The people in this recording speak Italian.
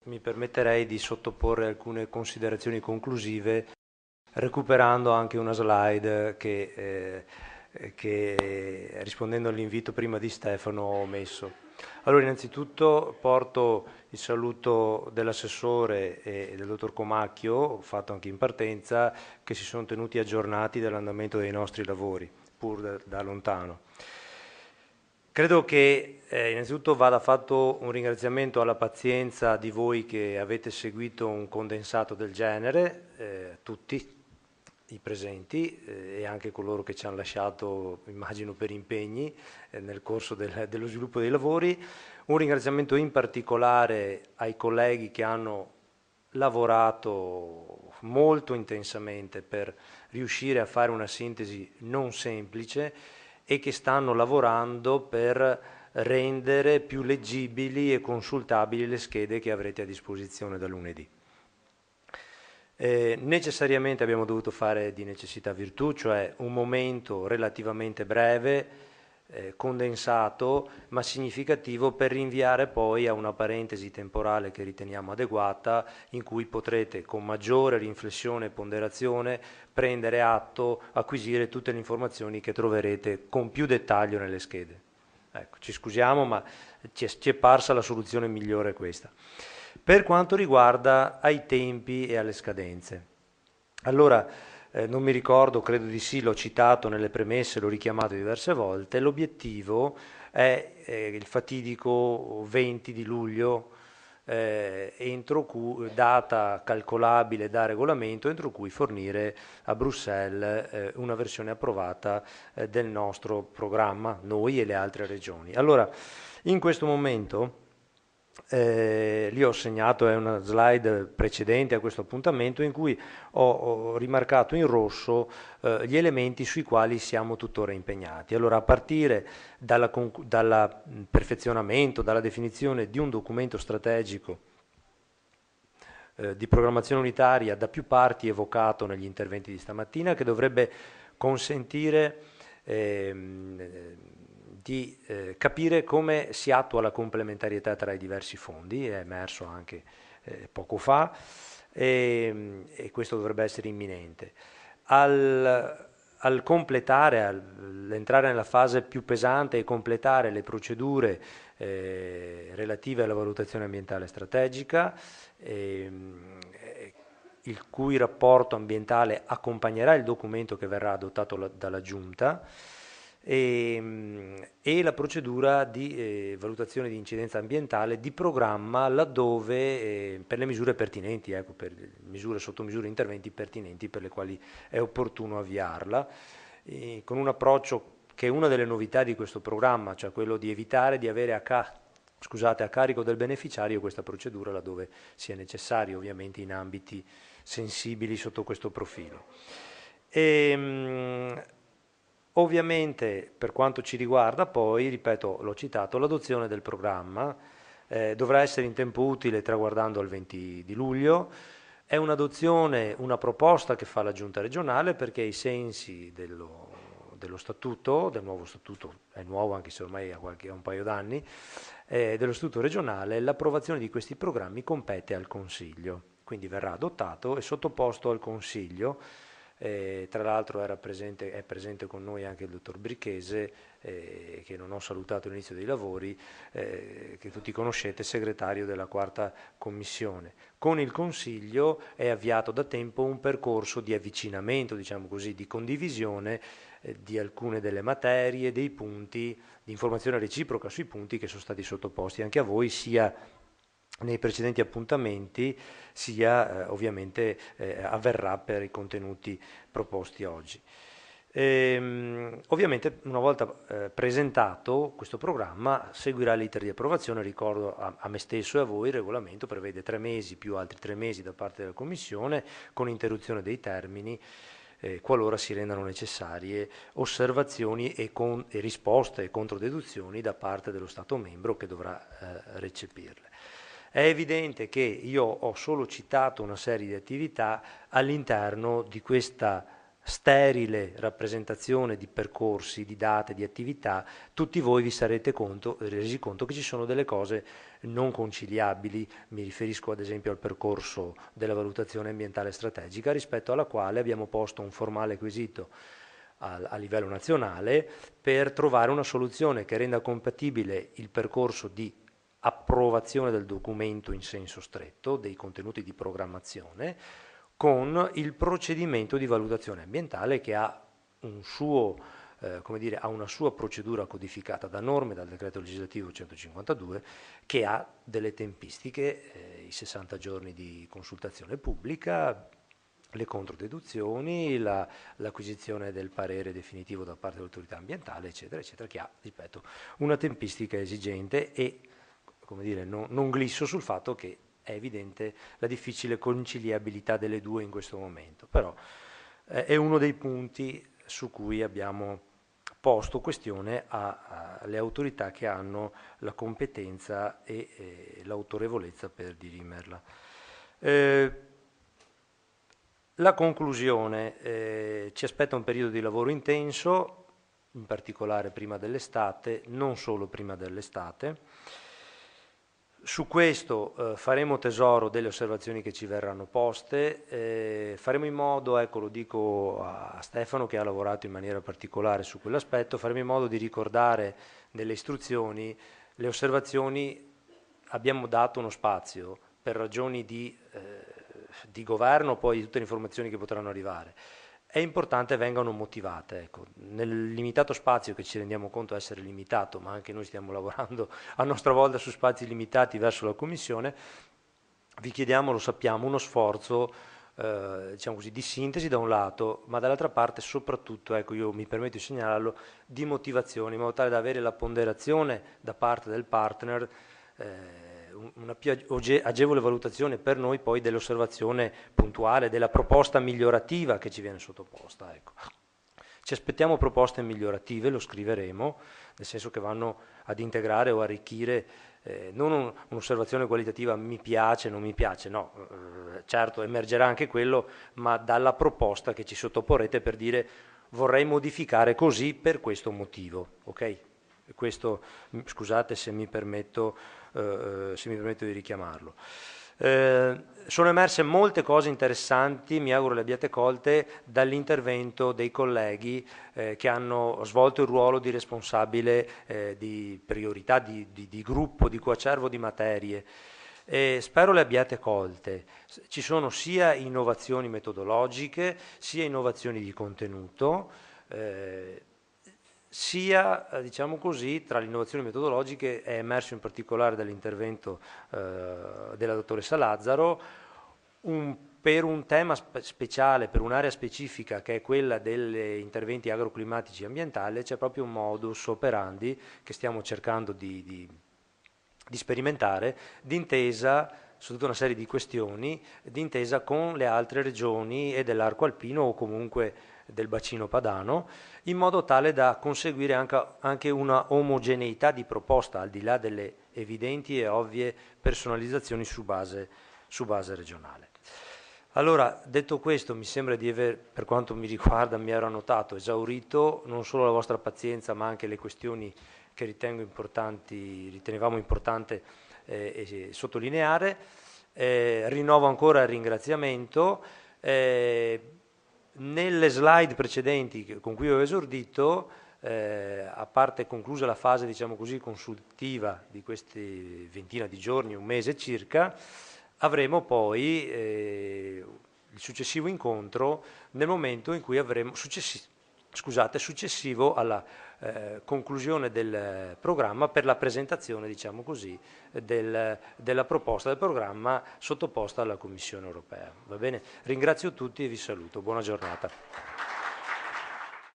Mi permetterei di sottoporre alcune considerazioni conclusive, recuperando anche una slide che, rispondendo all'invito prima di Stefano, ho messo. Allora, innanzitutto porto il saluto dell'assessore e del dottor Comacchio, fatto anche in partenza, che si sono tenuti aggiornati dell'andamento dei nostri lavori, pur da lontano. Credo che innanzitutto vada fatto un ringraziamento alla pazienza di voi che avete seguito un condensato del genere, tutti i presenti e anche coloro che ci hanno lasciato, immagino, per impegni nel corso dello sviluppo dei lavori. Un ringraziamento in particolare ai colleghi che hanno lavorato molto intensamente per riuscire a fare una sintesi non semplice e che stanno lavorando per rendere più leggibili e consultabili le schede che avrete a disposizione da lunedì. Necessariamente abbiamo dovuto fare di necessità virtù, cioè un momento relativamente breve, condensato, ma significativo per rinviare poi a una parentesi temporale che riteniamo adeguata, in cui potrete con maggiore riflessione e ponderazione prendere atto, acquisire tutte le informazioni che troverete con più dettaglio nelle schede. Ecco, ci scusiamo, ma ci è parsa la soluzione migliore questa. Per quanto riguarda ai tempi e alle scadenze, allora non mi ricordo, credo di sì, l'ho citato nelle premesse, l'ho richiamato diverse volte, l'obiettivo è il fatidico 20 di luglio, data calcolabile da regolamento, entro cui fornire a Bruxelles una versione approvata del nostro programma, noi e le altre regioni. Allora, in questo momento lì ho segnato, è una slide precedente a questo appuntamento in cui ho rimarcato in rosso gli elementi sui quali siamo tuttora impegnati. Allora, a partire dal perfezionamento, dalla definizione di un documento strategico di programmazione unitaria da più parti evocato negli interventi di stamattina, che dovrebbe consentire di capire come si attua la complementarietà tra i diversi fondi, è emerso anche poco fa, e questo dovrebbe essere imminente. Al completare, all'entrare nella fase più pesante e completare le procedure relative alla valutazione ambientale strategica, il cui rapporto ambientale accompagnerà il documento che verrà adottato dalla Giunta, e la procedura di valutazione di incidenza ambientale di programma laddove per le misure pertinenti, ecco, per misure, sottomisure, interventi pertinenti per le quali è opportuno avviarla, con un approccio che è una delle novità di questo programma, cioè quello di evitare di avere a carico del beneficiario questa procedura laddove sia necessario, ovviamente in ambiti sensibili sotto questo profilo. Ovviamente per quanto ci riguarda poi, ripeto, l'ho citato, l'adozione del programma dovrà essere in tempo utile traguardando il 20 di luglio. È un'adozione, una proposta che fa la Giunta regionale perché ai sensi dello statuto, del nuovo statuto, è nuovo anche se ormai ha un paio d'anni, dello statuto regionale, l'approvazione di questi programmi compete al Consiglio, quindi verrà adottato e sottoposto al Consiglio. Tra l'altro è presente con noi anche il dottor Brichese, che non ho salutato all'inizio dei lavori, che tutti conoscete, segretario della quarta commissione. Con il Consiglio è avviato da tempo un percorso di avvicinamento, diciamo così, di condivisione di alcune delle materie, dei punti, di informazione reciproca sui punti che sono stati sottoposti anche a voi, sia nei precedenti appuntamenti, sia ovviamente avverrà per i contenuti proposti oggi. Ovviamente una volta presentato questo programma seguirà l'iter di approvazione. Ricordo a me stesso e a voi il regolamento prevede 3 mesi più altri 3 mesi da parte della Commissione con interruzione dei termini qualora si rendano necessarie osservazioni e risposte e controdeduzioni da parte dello Stato membro che dovrà recepirle. È evidente che io ho solo citato una serie di attività all'interno di questa sterile rappresentazione di percorsi, di date, di attività, tutti voi vi sarete resi conto che ci sono delle cose non conciliabili. Mi riferisco ad esempio al percorso della valutazione ambientale strategica, rispetto alla quale abbiamo posto un formale quesito a livello nazionale per trovare una soluzione che renda compatibile il percorso di approvazione del documento in senso stretto, dei contenuti di programmazione, con il procedimento di valutazione ambientale che ha un suo, come dire, ha una sua procedura codificata da norme, dal decreto legislativo 152, che ha delle tempistiche, i 60 giorni di consultazione pubblica, le controdeduzioni, l'acquisizione del parere definitivo da parte dell'autorità ambientale, eccetera, eccetera, che ha, ripeto, una tempistica esigente e, come dire, non glisso sul fatto che è evidente la difficile conciliabilità delle due in questo momento, però è uno dei punti su cui abbiamo posto questione alle autorità che hanno la competenza e l'autorevolezza per dirimerla. La conclusione, ci aspetta un periodo di lavoro intenso, in particolare prima dell'estate, non solo prima dell'estate. Su questo faremo tesoro delle osservazioni che ci verranno poste, faremo in modo, ecco lo dico a Stefano che ha lavorato in maniera particolare su quell'aspetto, faremo in modo di ricordare nelle istruzioni le osservazioni. Abbiamo dato uno spazio per ragioni di governo, poi di tutte le informazioni che potranno arrivare. È importante vengano motivate. Ecco. Nel limitato spazio, che ci rendiamo conto essere limitato, ma anche noi stiamo lavorando a nostra volta su spazi limitati verso la Commissione, vi chiediamo, lo sappiamo, uno sforzo diciamo così, di sintesi da un lato, ma dall'altra parte soprattutto, ecco, io mi permetto di segnalarlo, di motivazione, in modo tale da avere la ponderazione da parte del partner, una più agevole valutazione per noi poi dell'osservazione puntuale, della proposta migliorativa che ci viene sottoposta. Ecco. Ci aspettiamo proposte migliorative, lo scriveremo, nel senso che vanno ad integrare o arricchire non un'osservazione qualitativa mi piace, non mi piace, no, certo emergerà anche quello, ma dalla proposta che ci sottoporrete per dire vorrei modificare così per questo motivo, ok? Questo, scusate se mi permetto di richiamarlo. Sono emerse molte cose interessanti, mi auguro le abbiate colte, dall'intervento dei colleghi che hanno svolto il ruolo di responsabile di priorità, di gruppo, di coacervo di materie. Spero le abbiate colte. Ci sono sia innovazioni metodologiche, sia innovazioni di contenuto, sia, diciamo così, tra le innovazioni metodologiche è emerso in particolare dall'intervento della dottoressa Lazzaro, per un tema speciale, per un'area specifica che è quella degli interventi agroclimatici e ambientali, c'è proprio un modus operandi che stiamo cercando di sperimentare, d'intesa su tutta una serie di questioni, d'intesa con le altre regioni e dell'arco alpino o comunque del bacino padano, in modo tale da conseguire anche una omogeneità di proposta, al di là delle evidenti e ovvie personalizzazioni su base regionale. Allora, detto questo, mi sembra di aver, per quanto mi riguarda, mi ero annotato, esaurito non solo la vostra pazienza, ma anche le questioni che ritenevamo importante sottolineare. Rinnovo ancora il ringraziamento. Nelle slide precedenti con cui ho esordito, a parte conclusa la fase, diciamo così, consultiva di questi ventina di giorni, un mese circa, avremo poi il successivo incontro nel momento in cui avremo, successivo alla conclusione del programma per la presentazione, diciamo così, della proposta del programma sottoposta alla Commissione europea. Va bene? Ringrazio tutti e vi saluto. Buona giornata.